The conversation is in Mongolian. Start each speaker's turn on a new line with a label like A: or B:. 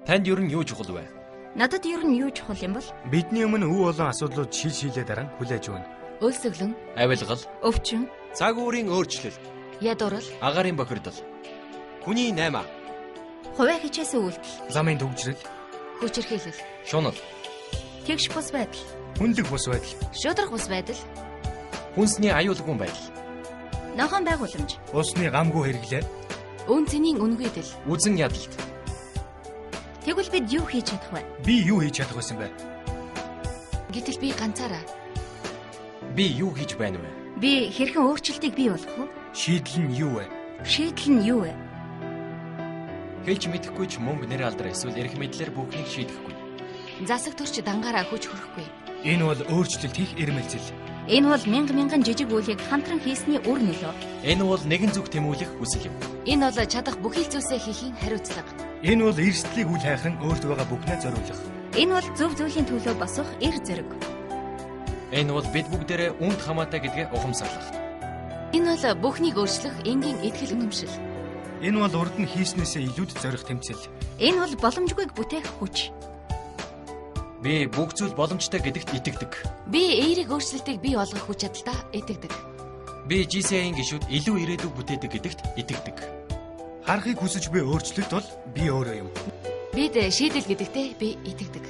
A: Танд ер нь юу чухал вэ?
B: Надад ер нь юу чухал юм бол?
C: Бидний өмнө өв олон асуудлууд шийдээ дараа хүлээж өгнө.
B: Өлсөглөн,
A: Авилгал,
B: өвчин,
A: цаг уурын өөрчлөлт,
B: ядуурл,
A: агаарын бохирдол. Хүний 8,
B: хувиа хичээсэн үйлдэл,
C: Замын төгжрөл,
B: хүчирхийлэл,
A: шунал,
B: тэгш бус байдал,
C: хүнлэг бус байдал,
B: шудраг бус байдал,
A: хүнсний аюулгүй байдал,
B: нохойн байгууламж,
C: усны гамгүй хэрэглээ,
B: үн цэнийн үнгүйдэл.
A: үзэн ядалт.
B: Тэгвэл бид юу хийж чадах вэ?
C: би юу хийж чадах байсан бэ?
B: Гэтэл би ганцаараа.
A: Би юу хийж байна вэ?
B: Би хэрхэн өөрчлөлтийг бий болгох вэ?
C: Шийдэл нь юу вэ?
B: Шийдэл нь юу вэ?
A: Хэлж мэдэхгүй ч мөнгө нэр алдар эсвэл эрх мэдлэр бүхнийг шийдэхгүй.
B: Засаг төрч дангаараа хүч хөрөхгүй.
C: Энэ бол өөрчлөлт хийх эрмэлзэл.
B: Энэ бол мянган жижиг үйлийг хамтран хийсний үр нөлөө.
A: Энэ бол нэгэн зүг тэмүүлэх хүсэл юм.
B: Энэ бол чадах бүхий л зүйлсээ хийхийн хариуцлага.
C: Энэ бол эрсдлийг үл хайхан өөрт байгаа бүхнээ зориулах.
B: Энэ бол зөв зүйлийн төлөө босох эр зэрэг.
A: Энэ бол бид бүгдээрээ үнд хамаатай гэдгээ ухамсарлах.
B: Энэ бол бүхнийг өөрчлөх энгийн итгэл үнэмшил.
C: Энэ бол урд нь хийснээсээ илүүд зорих тэмцэл.
B: Энэ бол боломжгүйг бүтээх хүч.
A: Би бүх зүйл боломжтой гэдэгт итгэдэг.
B: Би эерэг өөрчлөлтийг бий болгох хүч чадалтаа итгэдэг.
A: Би GCI-ийн гишүүд илүү ирээдүг бүтээдэг гэдэгт итгэдэг.
C: Харахыг хүсэж буй өөрчлөлт бол би өөрөө юм.
B: Бид шийдэл гэдэгтээ би итгэдэг.